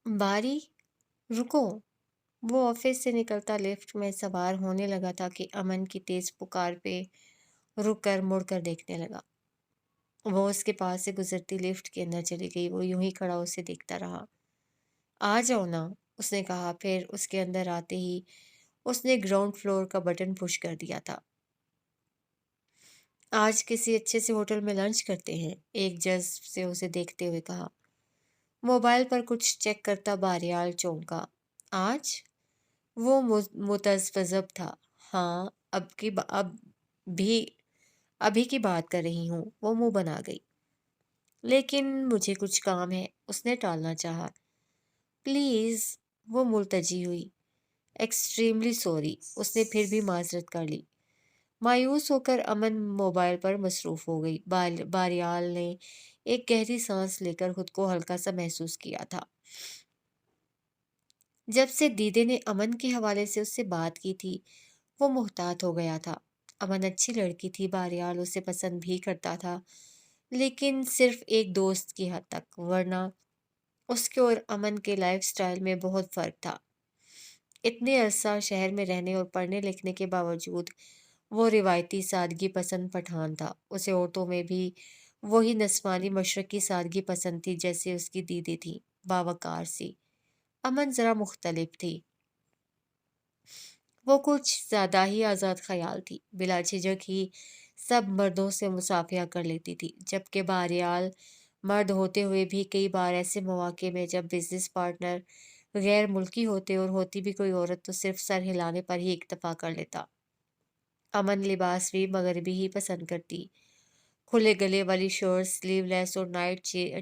बारी रुको। वो ऑफिस से निकलता लिफ्ट में सवार होने लगा था कि अमन की तेज पुकार पे रुक कर मुड़ कर देखने लगा। वो उसके पास से गुजरती लिफ्ट के अंदर चली गई। वो यूं ही खड़ा उसे देखता रहा। आ जाओ ना, उसने कहा। फिर उसके अंदर आते ही उसने ग्राउंड फ्लोर का बटन पुश कर दिया था। आज किसी अच्छे से होटल में लंच करते हैं, एक जज से उसे देखते हुए कहा। मोबाइल पर कुछ चेक करता बारियाल चौंका। आज वो मुतज़्ज़ब था। हाँ, अब भी अभी की बात कर रही हूँ, वो मुंह बना गई। लेकिन मुझे कुछ काम है, उसने टालना चाहा। प्लीज़, वो मुलतजी हुई। एक्सट्रीमली सॉरी, उसने फिर भी माजरत कर ली। मायूस होकर अमन मोबाइल पर मसरूफ हो गई। बारियाल ने एक गहरी सांस लेकर खुद को हल्का सा महसूस किया था। जब से दीदी ने अमन के हवाले से उससे बात की थी, वो मुहतात हो गया था। अमन अच्छी लड़की थी, बारियाल उसे पसंद भी करता था, लेकिन सिर्फ एक दोस्त की हद तक, वरना उसके और अमन के लाइफस्टाइल में बहुत फर्क था। इतने अरसा शहर में रहने और पढ़ने लिखने के बावजूद वो रिवायती सादगी पसंद पठान था। उसे औरतों में भी वही नस्वानी मशरकी सादगी पसंद थी जैसे उसकी दीदी थी, बावकार सी। अमन जरा मुख्तलिफ थी। वो कुछ ज्यादा ही आज़ाद ख्याल थी, बिला झिझक ही सब मर्दों से मुसाफिया कर लेती थी। जबकि बारियाल मर्द होते हुए भी कई बार ऐसे मौके में जब बिजनेस पार्टनर गैर मुल्की होते और होती भी कोई औरत तो सिर्फ सर हिलाने पर ही इक्तफा कर लेता। अमन लिबास भी मगरबी ही पसंद करती। खुले गले वाली शर्ट, स्लीवलेस और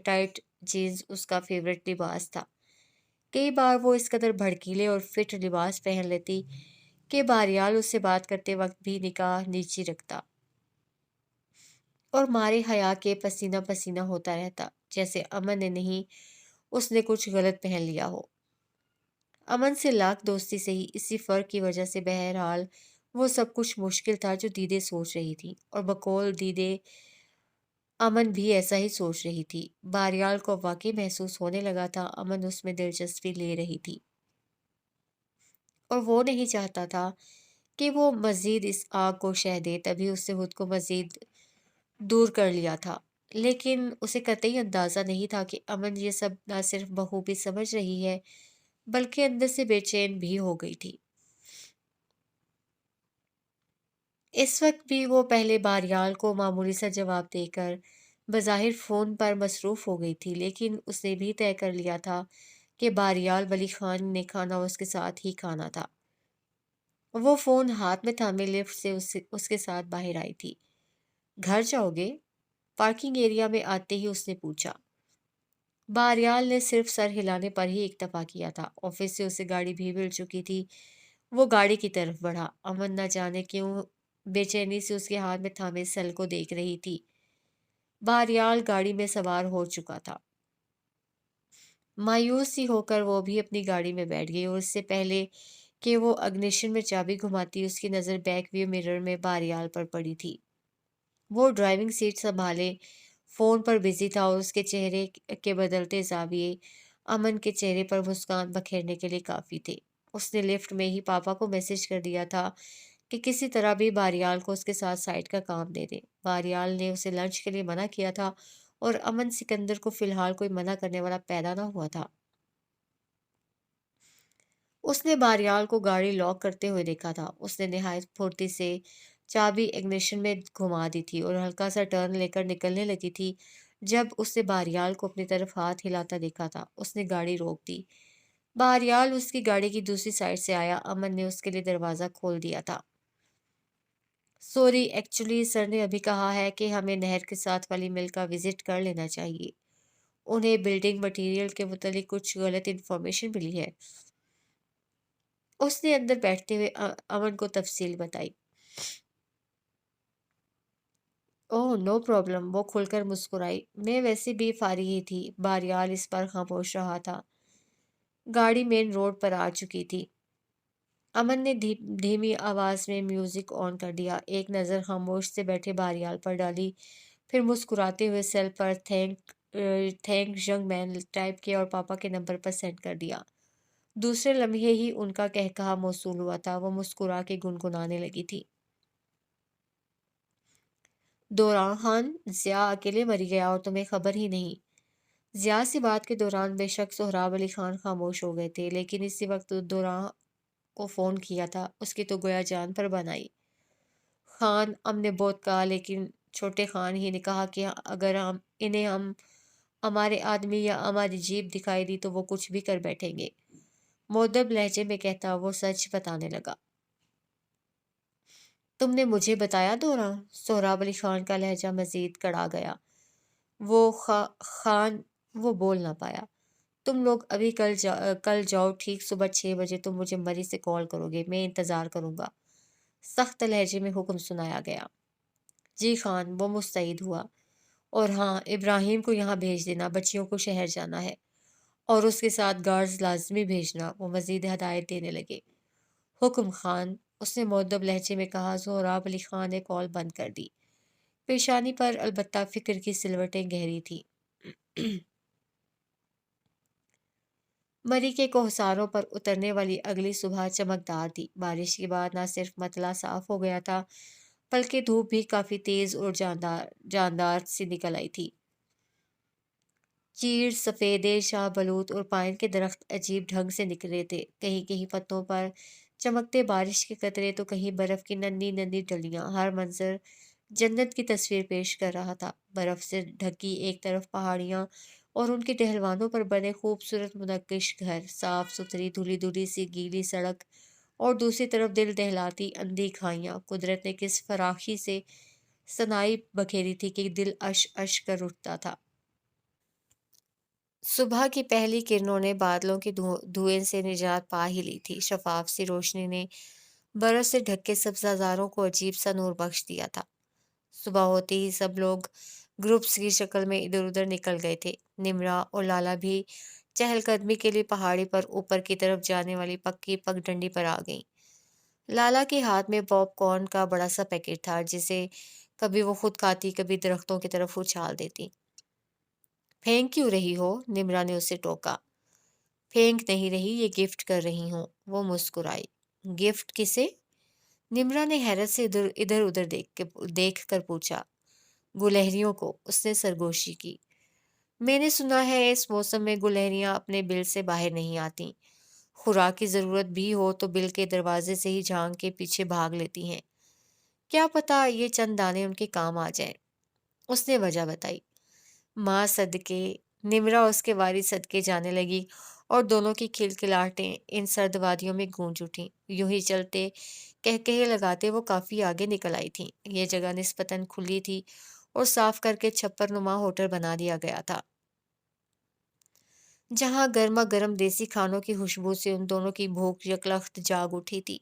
टाइट जीन्स उसका फेवरेट लिबास था। कई बार वो इस कदर भड़कीले और फिट लिबास पहन लेती कि बारियाल उससे बात करते वक्त भी निगाह नीची रखता और मारे हया के पसीना पसीना होता रहता, जैसे अमन ने नहीं, उसने कुछ गलत पहन लिया हो। अमन से लाख दोस्ती से ही इसी फर्क की वजह से बहरहाल वो सब कुछ मुश्किल था जो दीदे सोच रही थी, और बकौल दीदे अमन भी ऐसा ही सोच रही थी। बारियाल को वाकई महसूस होने लगा था अमन उसमें दिलचस्पी ले रही थी, और वो नहीं चाहता था कि वो मजीद इस आग को शह दे, तभी उससे खुद को मजीद दूर कर लिया था। लेकिन उसे कतई अंदाजा नहीं था कि अमन ये सब ना सिर्फ बखूबी समझ रही है, बल्कि अंदर से बेचैन भी हो गई थी। इस वक्त भी वो पहले बारियाल को मामूली सा जवाब देकर बज़ाहिर फ़ोन पर मसरूफ़ हो गई थी, लेकिन उसने भी तय कर लिया था कि बारियाल वली खान ने खाना उसके साथ ही खाना था। वो फ़ोन हाथ में थामे लिफ्ट से उसके साथ बाहर आई थी। घर जाओगे? पार्किंग एरिया में आते ही उसने पूछा। बारियाल ने सिर्फ सर हिलाने पर ही इक्तफा किया था। ऑफिस से उसे गाड़ी भी मिल चुकी थी। वो गाड़ी की तरफ बढ़ा। अमन न जाने क्यों बेचैनी से उसके हाथ में थामे सेल को देख रही थी। बारियाल गाड़ी में सवार हो चुका था। मायूस सी होकर वो भी अपनी गाड़ी में बैठ गई, और इससे पहले कि वो अग्निशन में चाबी घुमाती, उसकी नज़र बैक व्यू मिरर में बारियाल पर पड़ी थी। वो ड्राइविंग सीट संभाले फ़ोन पर बिजी था, और उसके चेहरे के बदलते ज़ाविये अमन के चेहरे पर मुस्कान बखेरने के लिए काफ़ी थे। उसने लिफ्ट में ही पापा को मैसेज कर दिया था कि किसी तरह भी बारियाल को उसके साथ साइट का काम दे दे। बारियाल ने उसे लंच के लिए मना किया था, और अमन सिकंदर को फ़िलहाल कोई मना करने वाला पैदा ना हुआ था। उसने बारियाल को गाड़ी लॉक करते हुए देखा था। उसने निहायत फुर्ती से चाबी इग्निशन में घुमा दी थी और हल्का सा टर्न लेकर निकलने लगी थी। जब उसने बारियाल को अपनी तरफ हाथ हिलाता देखा था, उसने गाड़ी रोक दी। बारियाल उसकी गाड़ी की दूसरी साइड से आया। अमन ने उसके लिए दरवाज़ा खोल दिया था। सॉरी, एक्चुअली सर ने अभी कहा है कि हमें नहर के साथ वाली मिल का विजिट कर लेना चाहिए। उन्हें बिल्डिंग मटेरियल के मुतालिक कुछ गलत इन्फॉर्मेशन मिली है। उसने अंदर बैठते हुए अमन को तफसील बताई। ओह नो प्रॉब्लम, वो खुलकर मुस्कुराई। मैं वैसे भी फारिग ही थी। बारियाल इस बार खामोश रहा था। गाड़ी मेन रोड पर आ चुकी थी। अमन ने धीमी आवाज में म्यूजिक ऑन कर दिया। एक नज़र खामोश से बैठे बारियाल पर डाली, फिर मुस्कुराते हुए सेल पर thank thanks young man type किया और पापा के नंबर पर सेंड कर दिया। दूसरे लम्हे ही उनका कहकहा मौसूल हुआ था। वो मुस्कुरा के गुनगुनाने लगी थी। दौरान ज़िया अकेले मर गया और तुम्हें खबर ही नहीं। ज़िया से बात के दौरान बेशक सोहराब अली खान खामोश हो गए थे, लेकिन इसी वक्त दौरान को फ़ोन किया था, उसकी तो गोया जान पर बन आई। खान अम ने बहुत कहा, लेकिन छोटे खान ही ने कहा कि अगर हम हमारे आदमी या हमारी जीप दिखाई दी तो वो कुछ भी कर बैठेंगे। मुअद्दब लहजे में कहता वो सच बताने लगा। तुमने मुझे बताया दौरा? सोहराब अली खान का लहजा मजीद कड़ा गया। वो खान वो बोल ना पाया। तुम लोग अभी कल जाओ, ठीक सुबह 6 बजे तुम मुझे मरी से कॉल करोगे, मैं इंतज़ार करूंगा। सख्त लहजे में हुक्म सुनाया गया। जी खान, वो मुस्तैद हुआ। और हाँ, इब्राहिम को यहाँ भेज देना, बच्चियों को शहर जाना है और उसके साथ गार्ड्स लाजमी भेजना। वो मजीद हदायत देने लगे। हुक्म खान, उसने मुअद्दब लहजे में कहा। सोहराब अली खान ने कॉल बंद कर दी। पेशानी पर अलबत्ता फिक्र की सिलवटें गहरी थी। मरी के कोहसारों पर उतरने वाली अगली सुबह चमकदार थी। बारिश के बाद न सिर्फ मतला साफ हो गया था, बल्कि धूप भी काफी तेज और जानदार जानदार सी निकल आई थी। चीड़, सफेदे, शाहबलूत और पाइन के दरख्त अजीब ढंग से निकले थे। कहीं कहीं पत्तों पर चमकते बारिश के कतरे तो कहीं बर्फ की नन्ही नन्ही डलियां। हर मंजर जन्नत की तस्वीर पेश कर रहा था। बर्फ से ढकी एक तरफ पहाड़ियां और उनके टहलवानों पर बने खूबसूरत मुनक्किश घर, साफ सुथरी धुली धुली सी गीली सड़क, और दूसरी तरफ दिल दहलाती अंधी खाइयां। कुदरत ने किस फराखी से सनाई बखेरी थी कि दिल अश अश कर उठता था। सुबह की पहली किरणों ने बादलों की धुएं से निजात पा ही ली थी। शफाफ सी रोशनी ने बरफ से ढके सब्जाजारों को अजीब सा नूर बख्श दिया था। सुबह होते ही सब लोग ग्रुप्स की शक्ल में इधर उधर निकल गए थे। निमरा और लाला भी चहलकदमी के लिए पहाड़ी पर ऊपर की तरफ जाने वाली पक्की पगडंडी पर आ गईं। लाला के हाथ में पॉपकॉर्न का बड़ा सा पैकेट था, जिसे कभी वो खुद खाती, कभी दरख्तों की तरफ उछाल देती। फेंक क्यों रही हो? निमरा ने उसे टोका। फेंक नहीं रही, ये गिफ्ट कर रही हूँ। वो मुस्कुराई। गिफ्ट किसे? निमरा ने हैरत से इधर इधर उधर देख कर पूछा। गुलहरियों को, उसने सरगोशी की। मैंने सुना है इस मौसम में गुलहरियां अपने बिल से बाहर नहीं आती। खुराक की जरूरत भी हो तो बिल के दरवाजे से ही झांक के पीछे भाग लेती हैं। क्या पता ये चंद दाने उनके काम आ जाए। उसने वजह बताई। माँ सदके। निमरा उसके वारिस सदके जाने लगी और दोनों की खिलखिलाहटें इन सर्द वादियों में गूंज उठीं। यूं ही चलते कहकहे लगाते वो काफी आगे निकल आई थी। ये जगह निस्बतन खुली थी और साफ करके छप्पर नुमा होटल बना दिया गया था, जहां गर्मा गर्म देसी खानों की खुशबू से उन दोनों की भूख यकलख्त जाग उठी थी।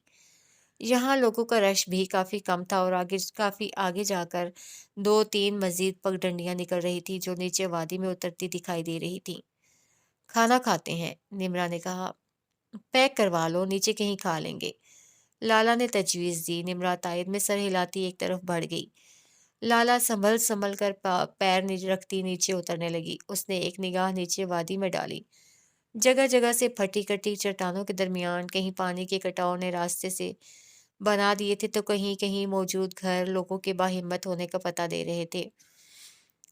यहाँ लोगों का रश भी काफी कम था और काफी आगे जाकर दो तीन मजीद पगडंडियां निकल रही थी, जो नीचे वादी में उतरती दिखाई दे रही थी। खाना खाते हैं, निमरा ने कहा। पैक करवा लो, नीचे कहीं खा लेंगे। लाला ने तजवीज दी। निमरा तायद में सर हिलाती एक तरफ बढ़ गई। लाला संभल संभल कर पैर रखती नीचे उतरने लगी। उसने एक निगाह नीचे वादी में डाली। जगह जगह से फटी कटी चट्टानों के दरमियान कहीं पानी के कटाव ने रास्ते से बना दिए थे, तो कहीं कहीं मौजूद घर लोगों के बाहिम्मत होने का पता दे रहे थे।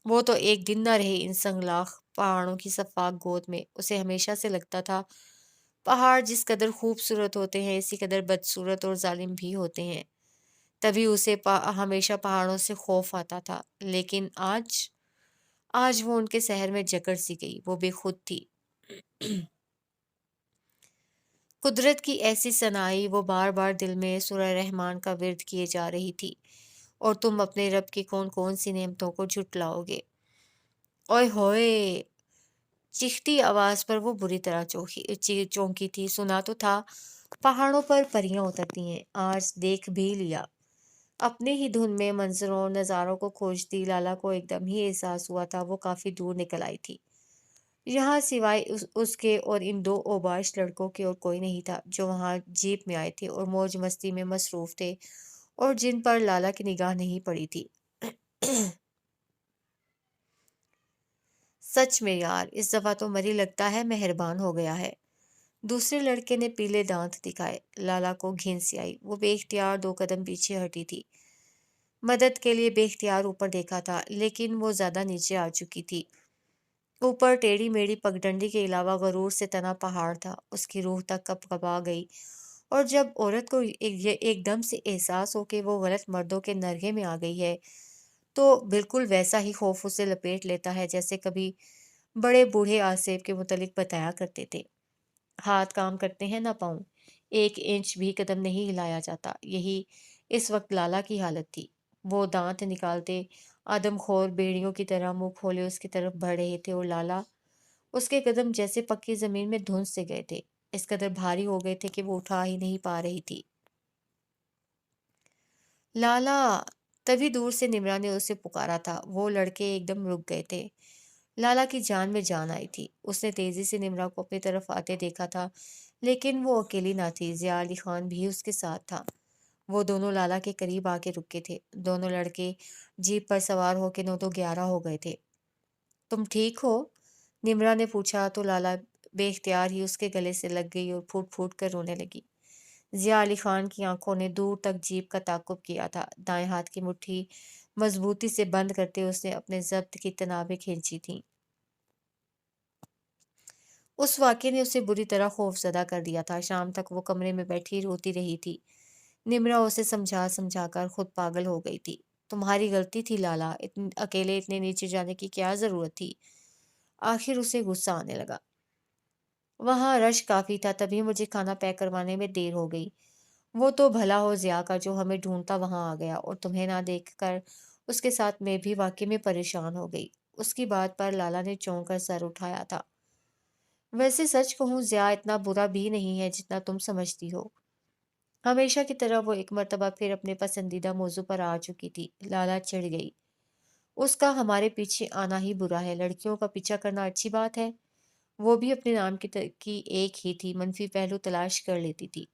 वो तो एक दिन न रहे इन संगलाख पहाड़ों की सफाक गोद में। उसे हमेशा से लगता था पहाड़ जिस कदर खूबसूरत होते हैं, इसी कदर बदसूरत और जालिम भी होते हैं। तभी उसे हमेशा पहाड़ों से खौफ आता था। लेकिन आज आज वो उनके शहर में जकड़ सी गई। वो बेखुद थी। कुदरत की ऐसी सनाई, वो बार बार दिल में सूरह रहमान का विर्द किए जा रही थी। और तुम अपने रब की कौन कौन सी नेमतों को झुटलाओगे। ओए होए! चीखती आवाज पर वो बुरी तरह चौंकी थी। सुना तो था पहाड़ों पर परियां उतरती हैं, आज देख भी लिया। अपने ही धुन में मंजरों और नज़ारों को खोजती लाला को एकदम ही एहसास हुआ था वो काफी दूर निकल आई थी। यहाँ सिवाय उसके और इन दो ओबाश लड़कों के और कोई नहीं था, जो वहां जीप में आए थे और मौज मस्ती में मसरूफ थे, और जिन पर लाला की निगाह नहीं पड़ी थी। सच में यार, इस दफा तो मरी लगता है मेहरबान हो गया है। दूसरे लड़के ने पीले दांत दिखाए। लाला को घिन सी आई। वो बेख्तियार 2 कदम पीछे हटी थी। मदद के लिए बेख्तियार ऊपर देखा था, लेकिन वो ज्यादा नीचे आ चुकी थी। ऊपर टेढ़ी मेढ़ी पगडंडी के अलावा गरूर से तना पहाड़ था। उसकी रूह तक कपकपा गई। और जब औरत को ये एकदम से एहसास हो कि वो गलत मर्दों के नरगे में आ गई है, तो बिल्कुल वैसा ही खौफ उसे लपेट लेता है जैसे कभी बड़े बूढ़े आसेब के मुतलिक बताया करते थे। हाथ काम करते हैं ना पाँव। 1 इंच भी कदम नहीं हिलाया जाता। यही इस वक्त लाला की हालत थी। वो दांत निकालते आदमखोर भेड़ियों की तरह मुंह खोले उसकी तरफ बढ़ रहे थे, और लाला उसके कदम जैसे पक्की जमीन में धुंस से गए थे। इस कदर भारी हो गए थे कि वो उठा ही नहीं पा रही थी। लाला! तभी दूर से निम्रा ने उसे पुकारा था। वो लड़के एकदम रुक गए थे। लाला की जान में जान आई थी। उसने तेजी से निम्रा को अपनी तरफ आते देखा था, लेकिन वो अकेली ना थी। जिया अली खान भी उसके साथ था। वो दोनों लाला के करीब आके रुके थे। दोनों लड़के जीप पर सवार होके 9 तो 11 हो गए थे। तुम ठीक हो? निम्रा ने पूछा तो लाला बेख्तियार ही उसके गले से लग गई और फूट फूट कर रोने लगी। जिया अली खान की आंखों ने दूर तक जीप का ताकुब किया था। दाएं हाथ की मुट्ठी मजबूती से बंद करते उसने अपने जब्त की तनाबें खींची थीं। उस वाक़ये ने उसे बुरी तरह खौफज़दा कर दिया था। शाम तक वो कमरे में बैठी रोती रही थी। निम्रा उसे समझा-समझा कर खुद पागल हो गई थी। तुम्हारी गलती थी लाला, अकेले इतने नीचे जाने की क्या ज़रूरत थी? आखिर उसे गुस्सा आने लगा। वहाँ रश काफ़ी था, तभी मुझे खाना पैक करवाने में देर हो गई। वो तो भला हो ज़िया का जो हमें ढूँढता वहाँ आ गया, और तुम्हें ना देखकर उसके साथ मैं भी वाक़ई में परेशान हो गई। उसकी बात पर लाला ने चौंक कर सर उठाया था। वैसे सच कहूँ, ज़िया इतना बुरा भी नहीं है जितना तुम समझती हो। हमेशा की तरह वो एक मर्तबा फिर अपने पसंदीदा मौजू पर आ चुकी थी। लाला चिढ़ गई। उसका हमारे पीछे आना ही बुरा है। लड़कियों का पीछा करना अच्छी बात है। वो भी अपने नाम की एक ही थी। मनफी पहलू तलाश कर लेती थी।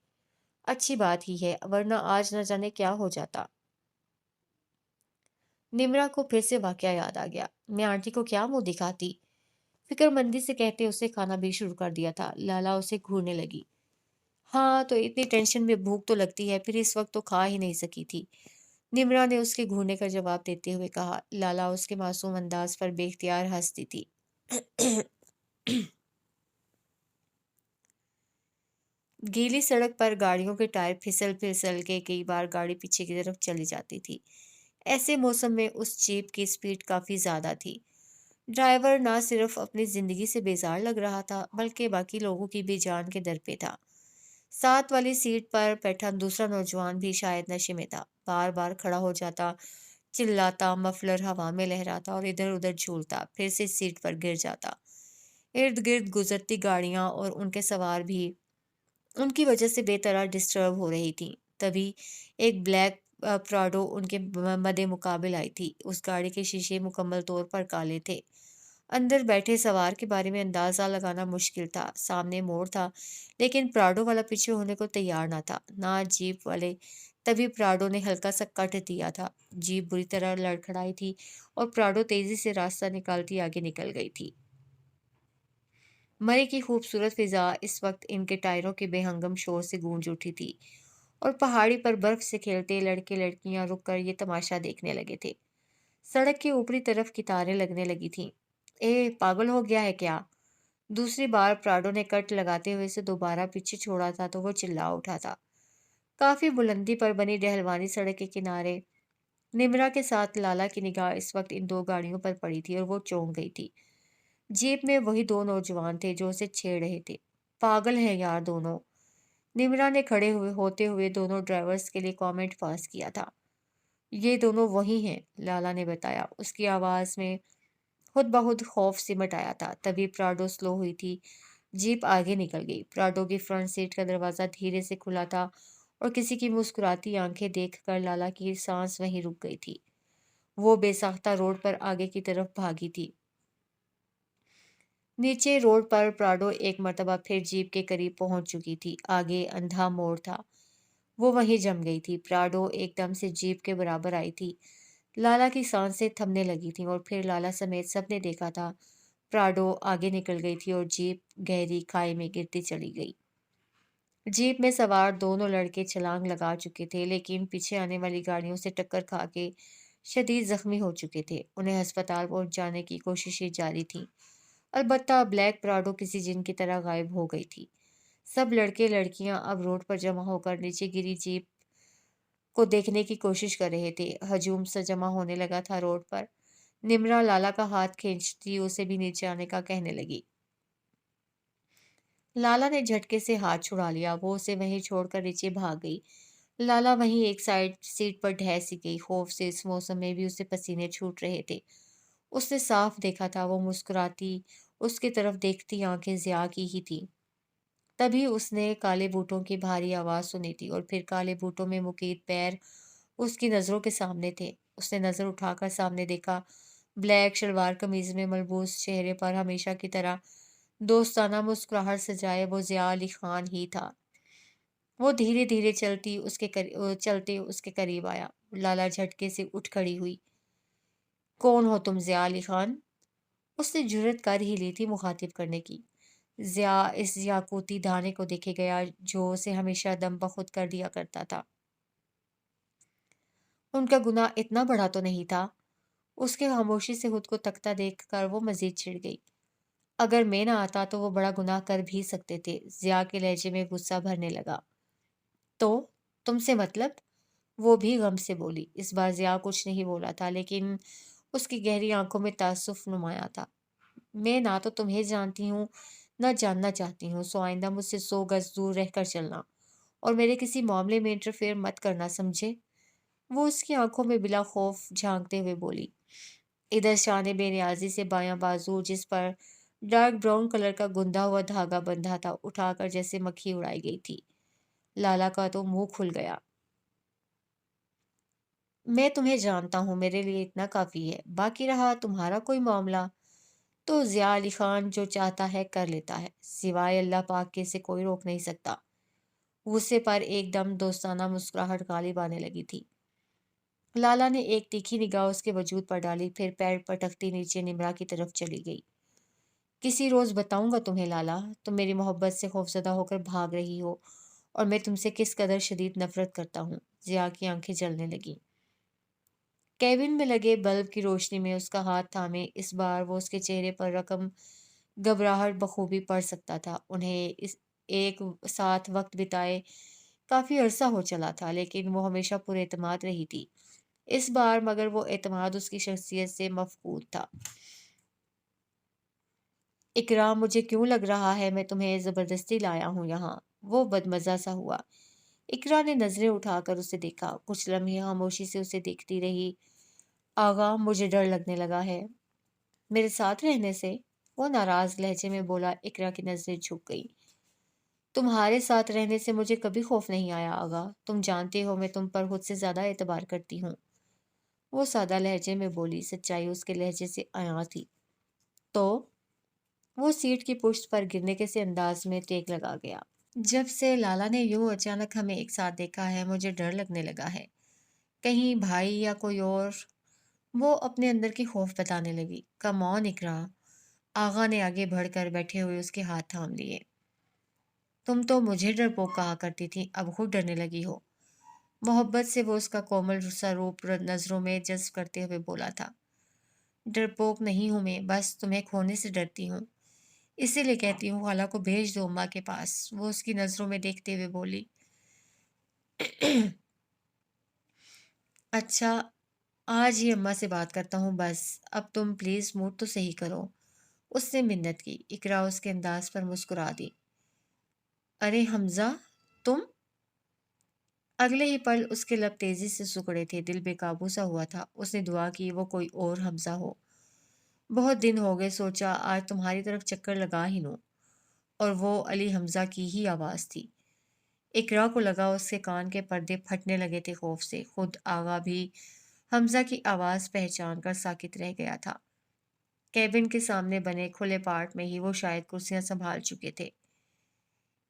अच्छी बात ही है, वरना आज न जाने क्या हो जाता। निम्रा को फिर से वाकया याद आ गया। मैं आंटी को क्या मुंह दिखाती? फिक्रमंदी से कहते उसे खाना भी शुरू कर दिया था। लाला उसे घूरने लगी। हाँ, तो इतनी टेंशन में भूख तो लगती है, फिर इस वक्त तो खा ही नहीं सकी थी। निम्रा ने उसके घूरने का जवाब देते हुए कहा। लाला उसके मासूम अंदाज पर बेख्तियार हंसती थी। गीली सड़क पर गाड़ियों के टायर फिसल फिसल के कई बार गाड़ी पीछे की तरफ चली जाती थी। ऐसे मौसम में उस जीप की स्पीड काफी ज्यादा थी। ड्राइवर ना सिर्फ अपनी जिंदगी से बेजार लग रहा था, बल्कि बाकी लोगों की भी जान के दर पे था। साथ वाली सीट पर बैठा दूसरा नौजवान भी शायद नशे में था। बार बार खड़ा हो जाता, चिल्लाता, मफलर हवा में लहराता और इधर उधर झूलता, फिर से सीट पर गिर जाता। इर्द गिर्द गुजरती गाड़ियां और उनके सवार भी उनकी वजह से बेतरह डिस्टर्ब हो रही थी। तभी एक ब्लैक प्राडो उनके मद्दे मुकाबिल आई थी। उस गाड़ी के शीशे मुकम्मल तौर पर काले थे। अंदर बैठे सवार के बारे में अंदाजा लगाना मुश्किल था। सामने मोड़ था, लेकिन प्राडो वाला पीछे होने को तैयार ना था, ना जीप वाले। तभी प्राडो ने हल्का सा कट दिया था। जीप बुरी तरह लड़खड़ाई थी और प्राडो तेजी से रास्ता निकालती आगे निकल गई थी। मरे की खूबसूरत फिजा इस वक्त इनके टायरों के बेहंगम शोर से गूंज उठी थी, और पहाड़ी पर बर्फ से खेलते लड़के लड़कियां रुककर ये तमाशा देखने लगे थे। सड़क की ऊपरी तरफ कितारें लगने लगी थीं। ए, पागल हो गया है क्या? दूसरी बार प्राडो ने कट लगाते हुए इसे दोबारा पीछे छोड़ा था तो वो चिल्ला उठा था। काफी बुलंदी पर बनी डहलवानी सड़क के किनारे निम्रा के साथ लाला की निगाह इस वक्त इन 2 गाड़ियों पर पड़ी थी, और वो चौंक गई थी। जीप में वही 2 नौजवान थे जो उसे छेड़ रहे थे। पागल हैं यार दोनों। निम्रा ने खड़े हुए होते हुए दोनों ड्राइवर्स के लिए कमेंट पास किया था। ये दोनों वही हैं, लाला ने बताया। उसकी आवाज में खुद बहुत खौफ सिमट आया था। तभी प्राडो स्लो हुई थी। जीप आगे निकल गई। प्राडो की फ्रंट सीट का दरवाजा धीरे से खुला था, और किसी की मुस्कुराती आंखें देखकर लाला की सांस वहीं रुक गई थी। वो बेसाख्ता रोड पर आगे की तरफ भागी थी। नीचे रोड पर प्राडो एक मर्तबा फिर जीप के करीब पहुंच चुकी थी। आगे अंधा मोड़ था। वो वहीं जम गई थी। प्राडो एकदम से जीप के बराबर आई थी। लाला की सांसें थमने लगी थीं, और फिर लाला समेत सबने देखा था پراڈو آگے نکل گئی تھی اور جیپ گہری کھائی میں گرتی چلی گئی۔ جیپ میں سوار دونوں لڑکے چھلانگ لگا چکے تھے، لیکن پیچھے آنے والی گاڑیوں سے ٹکر کھا کے شدید زخمی ہو چکے تھے۔ انہیں ہسپتال پہنچ جانے کی کوششیں جاری تھیں، البتہ بلیک پراڈو کسی جن کی طرح غائب ہو گئی تھی۔ سب لڑکے لڑکیاں اب روڈ پر جمع ہو کر نیچے گری جیپ کو دیکھنے کی کوشش کر رہے تھے۔ ہجوم سا جمع ہونے لگا تھا روڈ پر۔ نمرا لالا کا ہاتھ کھینچتی اسے بھی نیچے آنے کا کہنے لگی۔ لالا نے جھٹکے سے ہاتھ چھڑا لیا، وہ اسے وہیں چھوڑ کر نیچے بھاگ گئی۔ لالا وہیں ایک سائڈ سیٹ پر ڈھہ سی گئی۔ خوف سے اس موسم میں بھی اسے پسینے چھوٹ رہے تھے۔ اس نے صاف دیکھا تھا، وہ مسکراتی اس کی طرف دیکھتی آنکھیں ضیاء کی ہی تھیں۔ تبھی اس نے کالے بوٹوں کی بھاری آواز سنی تھی، اور پھر کالے بوٹوں میں مقید پیر اس کی نظروں کے سامنے تھے۔ اس نے نظر اٹھا کر سامنے دیکھا۔ بلیک شلوار قمیض میں ملبوس، چہرے پر ہمیشہ کی طرح دوستانہ مسکراہٹ سجائے وہ ضیاء علی خان ہی تھا۔ وہ دھیرے دھیرے چلتے اس کے قریب آیا۔ لالا جھٹکے سے اٹھ کھڑی ہوئی۔ کون ہو تم ضیاء علی خان؟ اس نے جرأت کر ہی لی تھی مخاطب کرنے کی۔ ضیاء اس یاقوتی دھانے کو دیکھے گیا جو اسے ہمیشہ دم بخود کر دیا کرتا تھا۔ ان کا گناہ اتنا بڑا تو نہیں تھا؟ اس کے خاموشی سے خود کو تکتا دیکھ کر وہ مزید چڑ گئی۔ اگر میں نہ آتا تو وہ بڑا گناہ کر بھی سکتے تھے۔ ضیاء کے لہجے میں غصہ بھرنے لگا۔ تو تم سے مطلب؟ وہ بھی غم سے بولی۔ اس بار ضیاء کچھ نہیں بولا تھا، لیکن اس کی گہری آنکھوں میں تعصف نمایاں تھا۔ میں نہ تو تمہیں جانتی ہوں، نہ جاننا چاہتی ہوں، سو آئندہ مجھ سے 100 گز دور رہ کر چلنا، اور میرے کسی معاملے میں انٹرفیئر مت کرنا، سمجھے؟ وہ اس کی آنکھوں میں بلا خوف جھانکتے ہوئے بولی۔ ادھر شاہ نے بے نیازی سے بایاں بازو، جس پر ڈارک براؤن کلر کا گندھا ہوا دھاگا بندھا تھا، اٹھا کر جیسے مکھی اڑائی گئی تھی۔ لالا کا تو منہ کھل گیا۔ میں تمہیں جانتا ہوں، میرے لیے اتنا کافی ہے۔ باقی رہا تمہارا کوئی معاملہ تو ضیاء علی خان جو چاہتا ہے کر لیتا ہے، سوائے اللہ پاک کے اسے کوئی روک نہیں سکتا۔ غصے پر ایک دم دوستانہ مسکراہٹ غالب آنے لگی تھی۔ لالا نے ایک تیکھی نگاہ اس کے وجود پر ڈالی، پھر پیر پٹکتی نیچے نمرا کی طرف چلی گئی۔ کسی روز بتاؤں گا تمہیں لالا، تم میری محبت سے خوفزدہ ہو کر بھاگ رہی ہو، اور میں تم سے کس قدر شدید نفرت کرتا ہوں۔ ضیاء کی آنکھیں جلنے لگیں۔ کیبن میں لگے بلب کی روشنی میں اس کا ہاتھ تھامے، اس بار وہ اس کے چہرے پر رقم گھبراہٹ بخوبی پڑ سکتا تھا۔ انہیں ایک ساتھ وقت بتائے کافی عرصہ ہو چلا تھا، لیکن وہ ہمیشہ پر اعتماد رہی تھی۔ اس بار مگر وہ اعتماد اس کی شخصیت سے مفقود تھا۔ اقرا، مجھے کیوں لگ رہا ہے میں تمہیں زبردستی لایا ہوں یہاں؟ وہ بدمزہ سا ہوا۔ اقرا نے نظریں اٹھا کر اسے دیکھا، کچھ لمحے خاموشی سے اسے دیکھتی رہی۔ آغا، مجھے ڈر لگنے لگا ہے۔ میرے ساتھ رہنے سے؟ وہ ناراض لہجے میں بولا۔ اقرا کی نظریں جھک گئیں۔ تمہارے ساتھ رہنے سے مجھے کبھی خوف نہیں آیا آغا، تم جانتے ہو میں تم پر خود سے زیادہ اعتبار کرتی ہوں۔ وہ سادہ لہجے میں بولی، سچائی اس کے لہجے سے عیاں تھی۔ تو وہ سیٹ کی پشت پر گرنے کے سے انداز میں ٹیک لگا گیا۔ جب سے لالا نے یوں اچانک ہمیں ایک ساتھ دیکھا ہے، مجھے ڈر لگنے لگا ہے، کہیں بھائی یا کوئی اور۔ وہ اپنے اندر کی خوف بتانے لگی۔ کم آن اقرا، آغا نے آگے بڑھ کر بیٹھے ہوئے اس کے ہاتھ تھام لیے۔ تم تو مجھے ڈرپوک کہا کرتی تھی، اب خود ڈرنے لگی ہو۔ محبت سے وہ اس کا کومل سا روپ نظروں میں جذب کرتے ہوئے بولا تھا۔ ڈرپوک نہیں ہوں میں، بس تمہیں کھونے سے ڈرتی ہوں، اسی لیے کہتی ہوں خالہ کو بھیج دو اماں کے پاس۔ وہ اس کی نظروں میں دیکھتے ہوئے بولی۔ اچھا، آج ہی اماں سے بات کرتا ہوں، بس اب تم پلیز موڈ تو صحیح کرو، اس نے منت کی۔ اقرا اس کے انداز پر مسکرا دی۔ ارے حمزہ، تم؟ اگلے ہی پل اس کے لب تیزی سے سکڑے تھے، دل بے قابو سا ہوا تھا۔ اس نے دعا کی وہ کوئی اور حمزہ ہو۔ بہت دن ہو گئے، سوچا آج تمہاری طرف چکر لگا ہی لوں، اور وہ علی حمزہ کی ہی آواز تھی۔ اقرا کو لگا اس کے کان کے پردے پھٹنے لگے تھے خوف سے۔ خود آغا بھی حمزہ کی آواز پہچان کر ساکت رہ گیا تھا۔ کیبن کے سامنے بنے کھلے پارٹ میں ہی وہ شاید کرسیاں سنبھال چکے تھے۔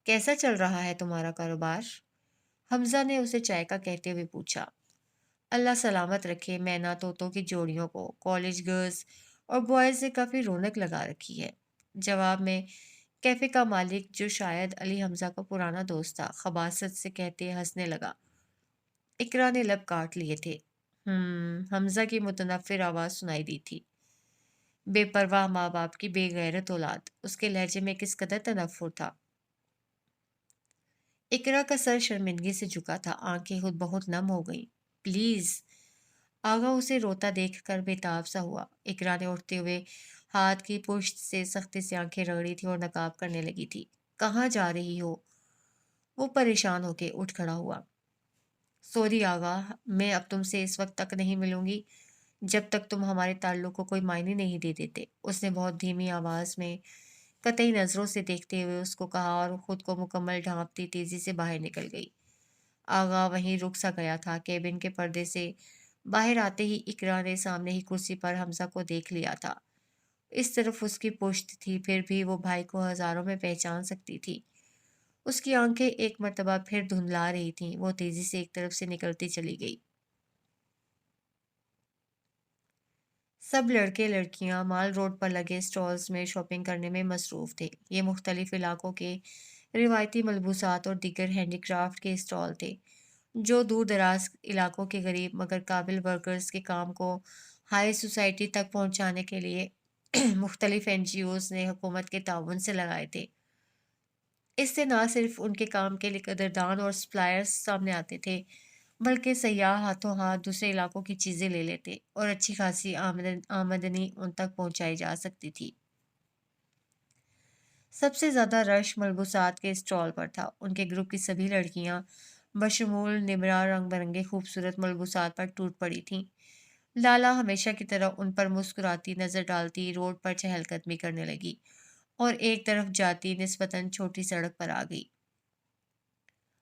کیسا چل رہا ہے تمہارا کاروبار؟ حمزہ نے اسے چائے کا کہتے ہوئے پوچھا۔ اللہ سلامت رکھے مینا طوطوں کی جوڑیوں کو، کالج گرلز और बॉयज ने काफी रौनक लगा रखी है। जवाब में कैफे का मालिक, जो शायद अली हमजा का पुराना दोस्त था, खबासत से कहते हंसने लगा। इकरा ने लब काट लिए थे। हमजा की मुतनफिर आवाज सुनाई दी थी। बेपरवाह माँ बाप की बेगैरत औलाद। उसके लहजे में किस कदर तनफुर था। इकरा का सर शर्मिंदगी से झुका था, आंखें खुद बहुत नम हो गईं। प्लीज। आगा उसे रोता देखकर बेताब सा हुआ। इकरा ने उठते हुए हाथ की पुश्त से सख्ती से आंखें रगड़ी थी और नकाब करने लगी थी। कहाँ जा रही हो? वो परेशान होके उठ खड़ा हुआ। सॉरी आगा, मैं अब तुमसे इस वक्त तक नहीं मिलूंगी जब तक तुम हमारे ताल्लुक को कोई मायने नहीं दे देते। उसने बहुत धीमी आवाज में, कतई नजरों से देखते हुए उसको कहा और खुद को मुकम्मल ढांपती तेजी से बाहर निकल गई। आगा वहीं रुक सा गया था। केबिन के पर्दे से बाहर आते ही इकरा ने सामने ही कुर्सी पर हमजा को देख लिया था। इस तरफ उसकी पुश्त थी, फिर भी वो भाई को हजारों में पहचान सकती थी। उसकी आंखें एक मर्तबा फिर धुंधला रही थीं। वो तेजी से एक तरफ से निकलती चली गई। सब लड़के लड़कियां माल रोड पर लगे स्टॉल्स में शॉपिंग करने में मसरूफ थे। ये मुख्तलिफ इलाकों के रिवायती मलबूसात और दीगर हैंडीक्राफ्ट के स्टॉल थे, जो दूर दराज इलाकों के गरीब मगर काबिल वर्कर्स के काम को हाई सोसाइटी तक पहुंचाने के लिए मुख्तलिफ एनजीओज ने हुकूमत के ताउन से लगाए थे। इससे न सिर्फ उनके काम के लिए कदरदान और सप्लायर्स सामने आते थे, बल्कि सयाह हाथों हाथ दूसरे इलाकों की चीजें ले लेते और अच्छी खासी आमदनी उन तक पहुंचाई जा सकती थी। सबसे ज्यादा रश मलबूसात के स्टॉल पर था। उनके ग्रुप की सभी लड़कियां बशमूल निमरा रंग बिरंगे खूबसूरत मलबूसात पर टूट पड़ी थीं। लाला हमेशा की तरह उन पर मुस्कुराती नजर डालती रोड पर चहलकदमी करने लगी और एक तरफ जाती निस्बतन छोटी सड़क पर आ गई।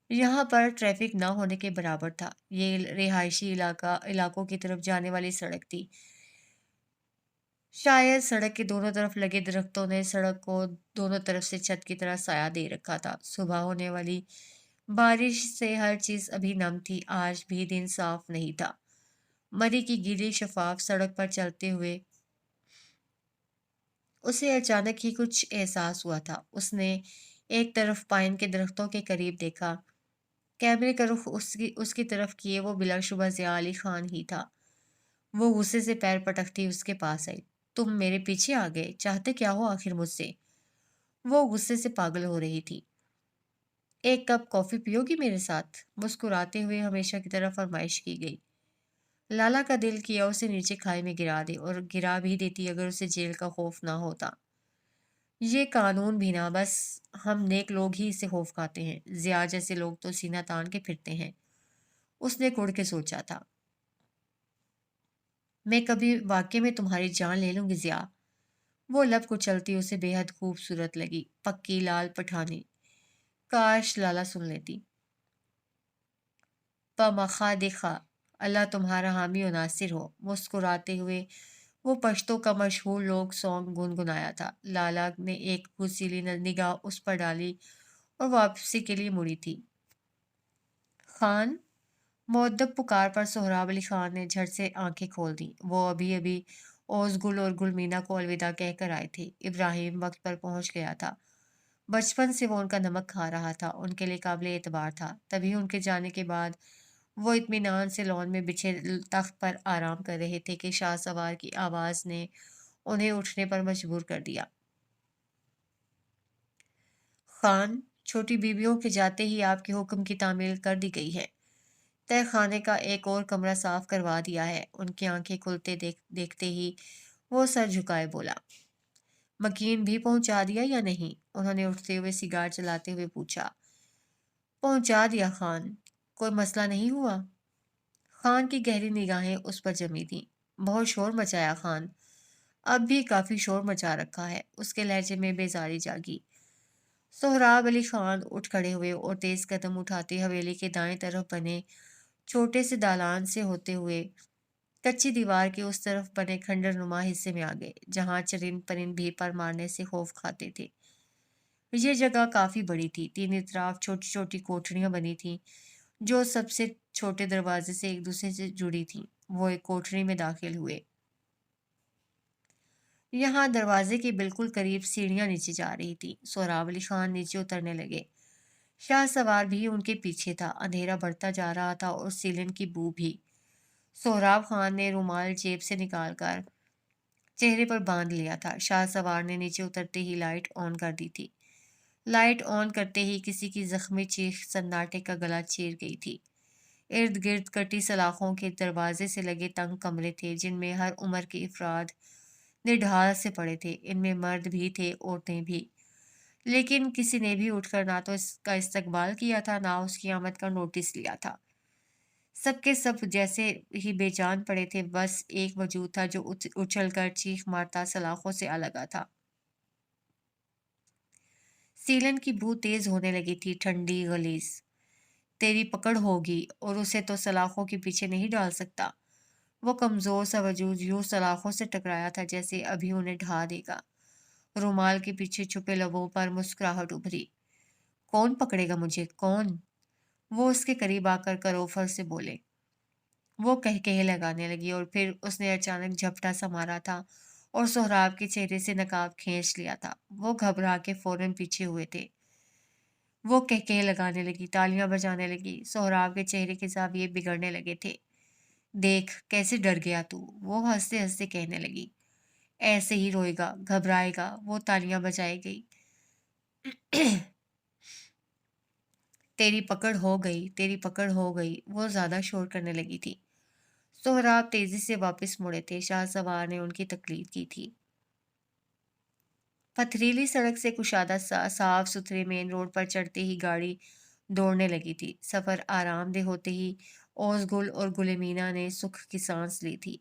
यहाँ पर ट्रैफिक न होने के बराबर था। ये रिहायशी इलाकों की तरफ जाने वाली सड़क थी। शायद सड़क के दोनों तरफ लगे दरख्तों ने सड़क को दोनों तरफ से छत की तरह साया दे रखा था। सुबह होने वाली बारिश से हर चीज अभी नम थी। आज भी दिन साफ नहीं था। मरी की गीली शफाफ सड़क पर चलते हुए उसे अचानक ही कुछ एहसास हुआ था। उसने एक तरफ पाइन के दरख्तों के करीब देखा। कैमरे का रुख उसकी उसकी तरफ किए वो बिलाशुबा ज़िया अली खान ही था। वो गुस्से से पैर पटकती उसके पास आई। तुम मेरे पीछे आ गए, चाहते क्या हो आखिर मुझसे? वो गुस्से से पागल हो रही थी। एक कप कॉफी पियोगी मेरे साथ? मुस्कुराते हुए हमेशा की तरह फरमाइश की गई। लाला का दिल किया उसे नीचे खाई में गिरा दे, और गिरा भी देती अगर उसे जेल का खौफ ना होता। ये कानून भी ना, बस हम नेक लोग ही इसे खौफ खाते हैं। जिया जैसे लोग तो सीना तान के फिरते हैं। उसने कुड़ के सोचा था। मैं कभी वाकई में तुम्हारी जान ले लूंगी जिया। वो लब कुचलती उसे बेहद खूबसूरत लगी, पक्की लाल पठानी। काश लाला सुन लेती। पमखा दिखा, अल्लाह तुम्हारा हामी और नासिर हो। मुस्कुराते हुए वो पश्तो का मशहूर लोक सॉन्ग गुनगुनाया था। लाला ने एक घुसीली निगाह उस पर डाली और वापसी के लिए मुड़ी थी। खान। मुअद्दब पुकार पर सोहराब अली खान ने झट से आंखें खोल दी। वो अभी अभी ओसगुल और गुलमीना को अलविदा कहकर आए थे। इब्राहिम वक्त पर पहुंच गया था। बचपन से वो उनका नमक खा रहा था, उनके लिए काबिल एतबार था। तभी उनके जाने के बाद वो इत्मीनान से लॉन में बिछे तख्त पर आराम कर रहे थे कि शाहसवार की आवाज ने उन्हें उठने पर मजबूर कर दिया। खान, छोटी बीबियों के जाते ही आपके हुक्म की तामील कर दी गई है। तय खाने का एक और कमरा साफ करवा दिया है। उनकी आंखें खुलते देखते ही वो सर झुकाए बोला। मकीन भी पहुंचा दिया या नहीं? उन्होंने उठते हुए सिगार चलाते हुए पूछा। पहुंचा दिया खान। कोई मसला नहीं हुआ? खान की गहरी निगाहें उस पर जमी थीं। बहुत शोर मचाया खान। अब भी काफी शोर मचा रखा है। उसके लहजे में बेजारी जागी। सोहराब अली खान उठ खड़े हुए और तेज कदम उठाते हवेली के दाएं तरफ बने छोटे से दालान से होते हुए कच्ची दीवार के उस तरफ बने खंडर नुमा हिस्से में आ गए, जहां चरिंद परिंद भी पर मारने से खौफ खाते थे। ये जगह काफी बड़ी थी। तीन तरफ छोटी छोटी कोठरियां बनी थीं, जो सबसे छोटे दरवाजे से एक दूसरे से जुड़ी थीं। वो एक कोठरी में दाखिल हुए। یہاں دروازے کے بالکل قریب سیڑھیاں نیچے جا رہی تھی۔ سہراب علی خان نیچے اترنے لگے۔ شاہ سوار بھی ان کے پیچھے تھا۔ اندھیرا بڑھتا جا رہا تھا اور سیلن کی بو بھی۔ سہراب خان نے رومال جیب سے نکال کر چہرے پر باندھ لیا تھا۔ شاہ سوار نے نیچے اترتے ہی لائٹ آن کر دی تھی۔ لائٹ آن کرتے ہی کسی کی زخمی چیخ سناٹے کا گلا چیر گئی تھی۔ ارد گرد کٹی سلاخوں کے دروازے سے لگے تنگ کمرے تھے جن میں ہر عمر کے افراد نڈھال سے پڑے تھے۔ ان میں مرد بھی تھے، عورتیں بھی، لیکن کسی نے بھی اٹھ کر نہ تو اس کا استقبال کیا تھا نہ اس کی آمد کا نوٹس لیا تھا۔ سب کے سب جیسے ہی بے جان پڑے تھے۔ بس ایک وجود تھا جو اچھل کر چیخ مارتا سلاخوں سے الگا تھا۔ سیلن کی بو تیز ہونے لگی تھی، ٹھنڈی، غلیظ۔ تیری پکڑ ہوگی اور اسے تو سلاخوں کے پیچھے نہیں ڈال سکتا۔ وہ کمزور سا وجود یوں سلاخوں سے ٹکرایا تھا جیسے ابھی انہیں ڈھا دے گا۔ رومال کے پیچھے چھپے لبوں پر مسکراہٹ ابھری۔ کون پکڑے گا مجھے، کون؟ وہ اس کے قریب آ کر کروفر سے بولے۔ وہ کہے لگانے لگی اور پھر اس نے اچانک جھپٹا سا مارا تھا اور سہراب کے چہرے سے نقاب کھینچ لیا تھا۔ وہ گھبرا کے فوراً پیچھے ہوئے تھے۔ وہ کہے لگانے لگی، تالیاں بجانے لگی۔ سہراب کے چہرے کے زاویے بگڑنے لگے تھے۔ دیکھ کیسے ڈر گیا تو، وہ ہنستے ہنستے کہنے لگی۔ ایسے ہی روئے گا، گھبرائے گا۔ وہ تالیاں بجائے گئی۔ تیری پکڑ ہو گئی، تیری پکڑ ہو گئی۔ وہ زیادہ شور کرنے لگی تھی۔ سہراب تیزی سے واپس مڑے تھے۔ شاہ سوار نے ان کی تقلید کی تھی۔ پتھریلی سڑک سے کشادہ صاف ستھرے مین روڈ پر چڑھتے ہی گاڑی دوڑنے لگی تھی۔ سفر آرام دہ ہوتے ہی اوزگل اور گل مینا نے سکھ کی سانس لی تھی۔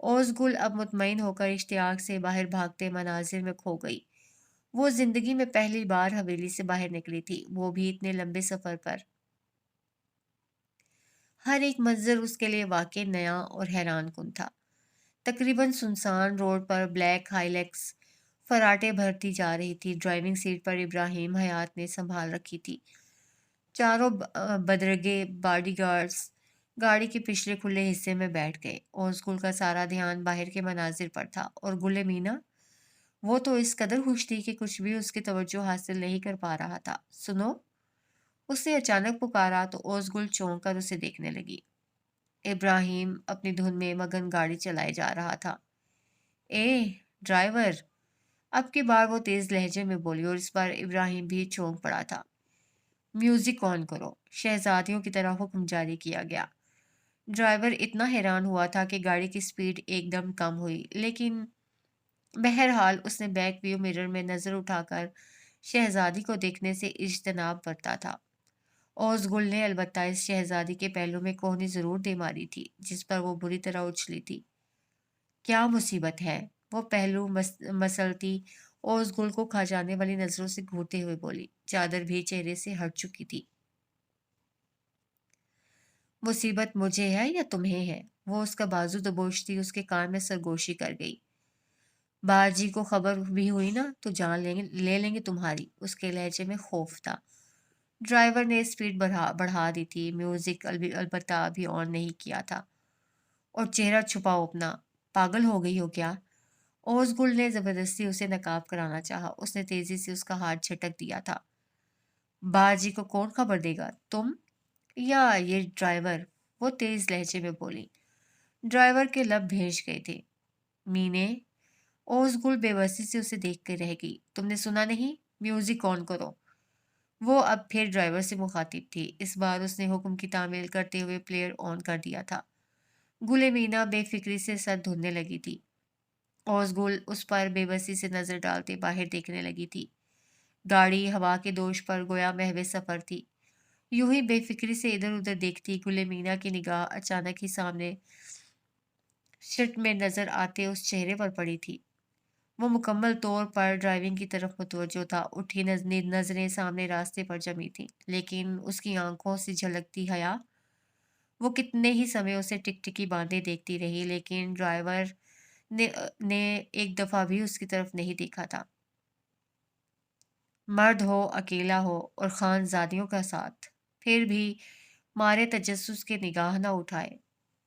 اوزگل اب مطمئن ہو کر اشتیاق سے باہر بھاگتے مناظر میں کھو گئی۔ وہ زندگی میں پہلی بار حویلی سے باہر نکلی تھی، وہ بھی اتنے لمبے سفر پر۔ ہر ایک منظر اس کے لیے واقعی نیا اور حیران کن تھا۔ تقریباً سنسان روڈ پر بلیک ہائی لیکس فراٹے بھرتی جا رہی تھی۔ ڈرائیونگ سیٹ پر ابراہیم حیات نے سنبھال رکھی تھی۔ چاروں بدرگے باڈی گارڈز گاڑی کے پچھلے کھلے حصے میں بیٹھ گئے۔ اور اسکول کا سارا دھیان باہر کے مناظر پر تھا۔ اور گل مینا، وہ تو اس قدر خوش تھی کہ کچھ بھی اس کی توجہ حاصل نہیں کر پا رہا تھا۔ سنو، اس نے اچانک پکارا تو اوزگل چونک کر اسے دیکھنے لگی۔ ابراہیم اپنی دھن میں مگن گاڑی چلائے جا رہا تھا۔ A driver! اب کی بار وہ تیز لہجے میں بولی اور اس بار ابراہیم بھی چونک پڑا تھا۔ میوزک آن کرو، شہزادیوں کی طرح حکم جاری کیا گیا۔ ڈرائیور اتنا حیران ہوا تھا کہ گاڑی کی سپیڈ ایک دم کم ہوئی، لیکن بہرحال اس نے بیک ویو مرر میں نظر اٹھا کر شہزادی کو دیکھنے سے اجتناب برتا تھا۔ اوزگل نے البتہ اس شہزادی کے پہلو میں کوہنی ضرور دے ماری تھی جس پر وہ بری طرح اچھلی تھی۔ کیا مصیبت ہے؟ وہ پہلو مسلتی اوزگل کو کھا جانے والی نظروں سے گھورتے ہوئے بولی۔ چادر بھی چہرے سے ہٹ چکی تھی۔ مصیبت مجھے ہے یا تمہیں ہے؟ وہ اس کا بازو دبوچتی اس کے کان میں سرگوشی کر گئی۔ باجی کو خبر بھی ہوئی نا تو جان لے لیں گے تمہاری۔ اس کے لہجے میں خوف تھا۔ ڈرائیور نے سپیڈ بڑھا دی تھی۔ میوزک البتہ ابھی آن نہیں کیا تھا۔ اور چہرہ چھپاؤ اپنا، پاگل ہو گئی ہو کیا؟ اوزگل نے زبردستی اسے نقاب کرانا چاہا۔ اس نے تیزی سے اس کا ہاتھ جھٹک دیا تھا۔ باجی کو کون خبر دے گا، تم یا یہ ڈرائیور؟ وہ تیز لہجے میں بولی۔ ڈرائیور کے لب بھیج گئے تھے۔ مینے؟ اوزگل بے بسی سے اسے دیکھ کے رہ گئی۔ تم نے سنا نہیں؟ میوزک آن کرو۔ وہ اب پھر ڈرائیور سے مخاطب تھی۔ اس بار اس نے حکم کی تعمیل کرتے ہوئے پلیئر آن کر دیا تھا۔ گل مینا بے فکری سے سر دھننے لگی تھی۔ اوزگل اس پر بے بسی سے نظر ڈالتے باہر دیکھنے لگی تھی۔ گاڑی ہوا کے دوش پر گویا محو سفر تھی۔ یوں ہی بے فکری سے ادھر ادھر دیکھتی گل مینا کی نگاہ اچانک ہی سامنے شٹ میں نظر آتے اس چہرے پر پڑی تھی۔ وہ مکمل طور پر ڈرائیونگ کی طرف متوجہ تھا۔ اٹھی نظریں سامنے راستے پر جمی تھیں، لیکن اس کی آنکھوں سے جھلکتی حیا۔ وہ کتنے ہی سمے اسے ٹک ٹکی باندھے دیکھتی رہی، لیکن ڈرائیور نے ایک دفعہ بھی اس کی طرف نہیں دیکھا تھا۔ مرد ہو، اکیلا ہو اور خانزادیوں کا ساتھ، پھر بھی مارے تجسس کے نگاہ نہ اٹھائے۔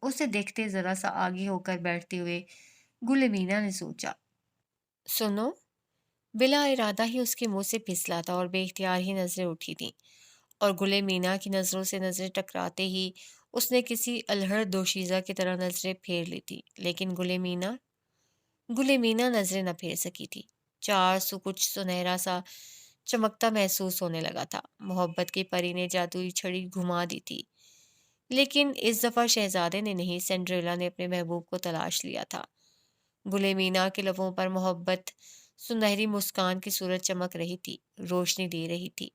اسے دیکھتے ذرا سا آگے ہو کر بیٹھتے ہوئے گل مینا نے سوچا۔ सुनो। बिला इरादा ही उसके मुंह से फिसला था और बेख्तियार ही नजरें उठी थीं। और गुले मीना की नजरों से नजरें टकराते ही उसने किसी अल्हड़ दोशीजा की तरह नजरें फेर ली थी, लेकिन गुले मीना नजरें न फेर सकी थी। चार सु कुछ सुनहरा सा चमकता महसूस होने लगा था। मोहब्बत की परी ने जादुई छड़ी घुमा दी थी। लेकिन इस दफा शहजादे ने नहीं, सिंड्रेला ने अपने महबूब को तलाश लिया था। गुले मीना के लबों पर मोहब्बत सुनहरी मुस्कान की सूरत चमक रही थी, रोशनी दे रही थी।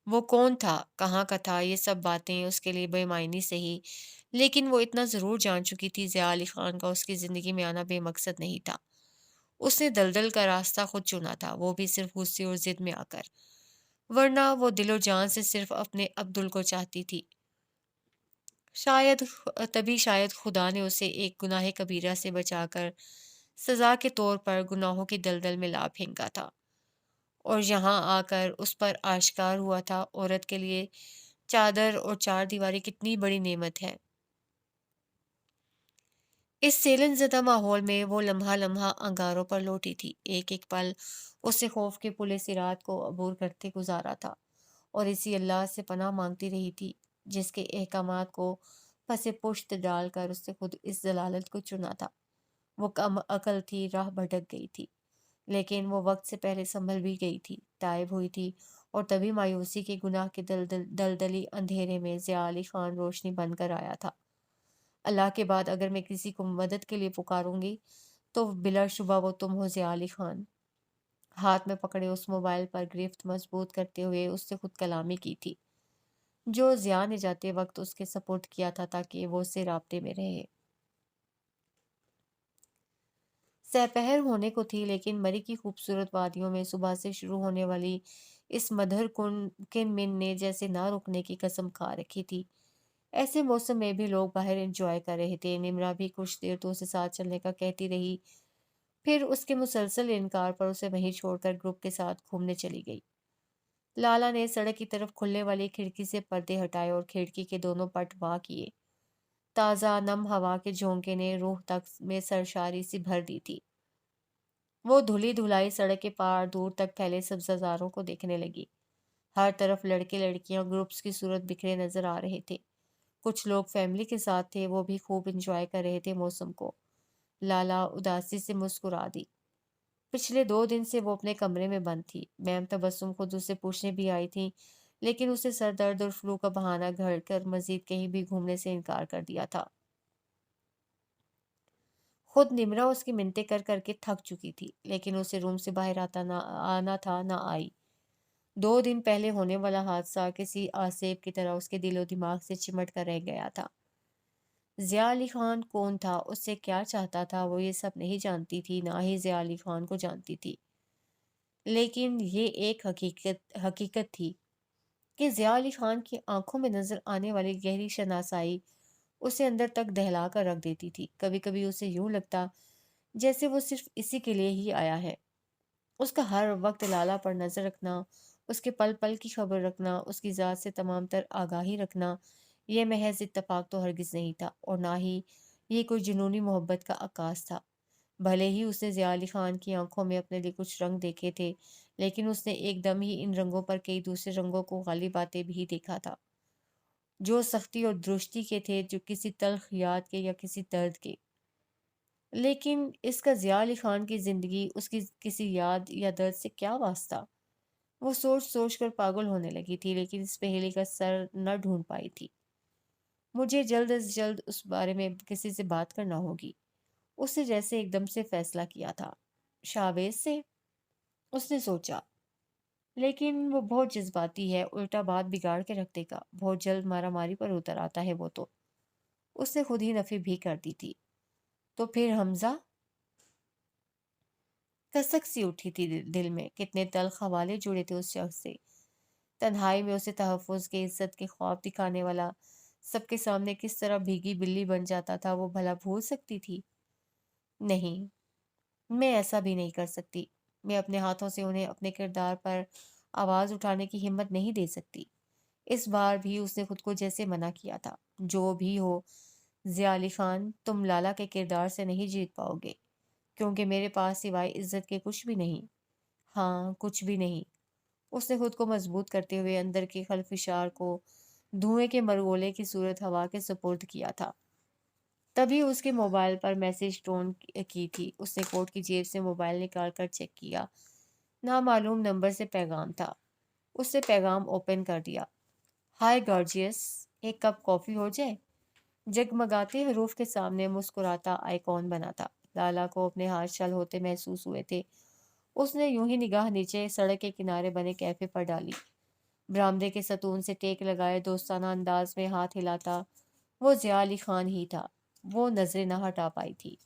वो कौन था, कहाँ का था, ये सब बातें उसके लिए बेमायनी सही, लेकिन वो इतना जरूर जान चुकी थी, ज़िया अली खान का उसकी जिंदगी में आना बेमकसद नहीं था। उसने दलदल का रास्ता खुद चुना था, वो भी सिर्फ गुस्से और जिद में आकर। वरना वो दिलो जान से सिर्फ अपने अब्दुल को चाहती थी। शायद खुदा ने उसे एक गुनाह कबीरा से बचाकर सजा के तौर पर गुनाहों की दलदल में ला फेंका था। और यहाँ आकर उस पर आश्कार हुआ था, औरत के लिए चादर और चार दीवारी कितनी बड़ी नेमत है। इस सेलन ज़दा माहौल में वो लम्हा लम्हा अंगारों पर लौटी थी। एक एक पल उसे खौफ के पुलिस सिरात को अबूर करते गुजारा था, और इसी अल्लाह से पनाह मांगती रही थी, जिसके अहकामात को पसे पुश्त डालकर उसने खुद इस जलालत को चुना था। वो कम अकल थी, राह भटक गई थी, लेकिन वो वक्त से पहले संभल भी गई थी, ताइब हुई थी। और तभी मायूसी के गुनाह के दलदली अंधेरे में ज़िया अली खान रोशनी बनकर आया था। अल्लाह के बाद अगर मैं किसी को मदद के लिए पुकारूंगी तो बिलाशुबा वो तुम हो, ज़िया अली खान। हाथ में पकड़े उस मोबाइल पर गिरफ्त मजबूत करते हुए उससे खुद कलामी की थी, जो ज़िया ने जाते वक्त उसके सपोर्ट किया था, ताकि वो उससे राब्ते में रहे। सपहर होने को थी, लेकिन मरी की खूबसूरत वादियों में सुबह से शुरू होने वाली इस मधुर कुन किन-मिन ने जैसे ना रुकने की कसम खा रखी थी। ऐसे मौसम में भी लोग बाहर एंजॉय कर रहे थे। निम्रा भी कुछ देर तो उसे साथ चलने का कहती रही, फिर उसके मुसलसल इनकार पर उसे वहीं छोड़कर ग्रुप के साथ घूमने चली गई। लाला ने सड़क की तरफ खुलने वाली खिड़की से पर्दे हटाए और खिड़की के दोनों पट वाह किए। ताज़ा नम हवा के झोंके ने रूह तक में सरशारी सी भर दी थी। वो धुली धुलाई सड़क के पार दूर तक फैले सब्ज़ारों को देखने लगी। हर तरफ लड़के लड़कियां ग्रुप्स की सूरत बिखरे नजर आ रहे थे। कुछ लोग फैमिली के साथ थे, वो भी खूब इंजॉय कर रहे थे मौसम को। लाला उदासी से मुस्कुरा दी। पिछले 2 दिन से वो अपने कमरे में बंद थी। मैम तबस्सुम खुद उससे पूछने भी आई थी, लेकिन उसे सर दर्द और फ्लू का बहाना घड़ कर मजीद कहीं भी घूमने से इनकार कर दिया था। खुद निम्रा उसकी मिन्नतें कर करके थक चुकी थी, लेकिन उसे रूम से बाहर आना था, ना आई। 2 दिन पहले होने वाला हादसा किसी आसेब की तरह उसके दिलो दिमाग से चिमट कर रह गया था। ज़िया अली खान कौन था, उससे क्या चाहता था, वो ये सब नहीं जानती थी, ना ही ज़िया अली खान को जानती थी। लेकिन ये एक हकीकत हकीकत थी कि ज़िया अली खान की आंखों में नजर आने वाली गहरी शनासाई उसे अंदर तक दहला कर रख देती थी। कभी कभी उसे यूं लगता जैसे वो सिर्फ इसी के लिए ही आया है। उसका हर वक्त लाला पर नजर रखना, उसके पल पल की खबर रखना, उसकी ज़ात से तमाम तर आगाही रखना, यह महज इत्तेफाक तो हरगिज नहीं था, और ना ही ये कोई जुनूनी मोहब्बत का आकाश था। भले ही उसने ज़िया अली खान की आंखों में अपने लिए कुछ रंग देखे थे, लेकिन उसने एकदम ही इन रंगों पर कई दूसरे रंगों को गालिब आते भी देखा था, जो सख्ती और दुरुस्ती के थे, जो किसी तल्ख याद के या किसी दर्द के। लेकिन इसका ज़िया अली खान की जिंदगी उसकी किसी याद या दर्द से क्या वास्ता। वो सोच सोच कर पागल होने लगी थी, लेकिन इस पहेली का सर न ढूंढ पाई थी। मुझे जल्द अज जल्द उस बारे में किसी से बात करना होगी, उसने जैसे एकदम से फैसला किया था। शावेज से, उसने सोचा। लेकिन वो बहुत जज्बाती है, उल्टा बात बिगाड़ के रख देगा, बहुत जल्द मारामारी पर उतर आता है वो तो। उसने खुद ही नफी भी कर दी थी। तो फिर हमजा, कसक सी उठी थी दिल में। कितने तल्ख हवाले जुड़े थे उस शख्स से। तन्हाई में उसे तहफ़्फ़ुज़ के इज़्ज़त के ख्वाब दिखाने वाला सबके सामने किस तरह भीगी बिल्ली बन जाता था, वो भला भूल सकती थी? नहीं, मैं ऐसा भी नहीं कर सकती। मैं अपने हाथों से उन्हें अपने किरदार पर आवाज़ उठाने की हिम्मत नहीं दे सकती। इस बार भी उसने खुद को जैसे मना किया था। जो भी हो, ज़िया अली खान, तुम लाला के किरदार से नहीं जीत पाओगे, کیونکہ میرے پاس سوائے عزت کے کچھ بھی نہیں۔ ہاں، کچھ بھی نہیں۔ اس نے خود کو مضبوط کرتے ہوئے اندر کے خلفشار کو دھوئیں کے مرغولے کی صورت ہوا کے سپرد کیا تھا۔ تبھی اس کے موبائل پر میسج ٹون کی تھی۔ اس نے کوٹ کی جیب سے موبائل نکال کر چیک کیا۔ نامعلوم نمبر سے پیغام تھا۔ اس نے پیغام اوپن کر دیا۔ ہائے گارجیس، ایک کپ کافی ہو جائے؟ جگمگاتے حروف کے سامنے مسکراتا آئیکن بنا تھا۔ لالا کو اپنے ہاتھ شل ہوتے محسوس ہوئے تھے۔ اس نے یوں ہی نگاہ نیچے سڑک کے کنارے بنے کیفے پر ڈالی۔ برآمدے کے ستون سے ٹیک لگائے دوستانہ انداز میں ہاتھ ہلاتا وہ ضیاء علی خان ہی تھا۔ وہ نظریں نہ ہٹا پائی تھی۔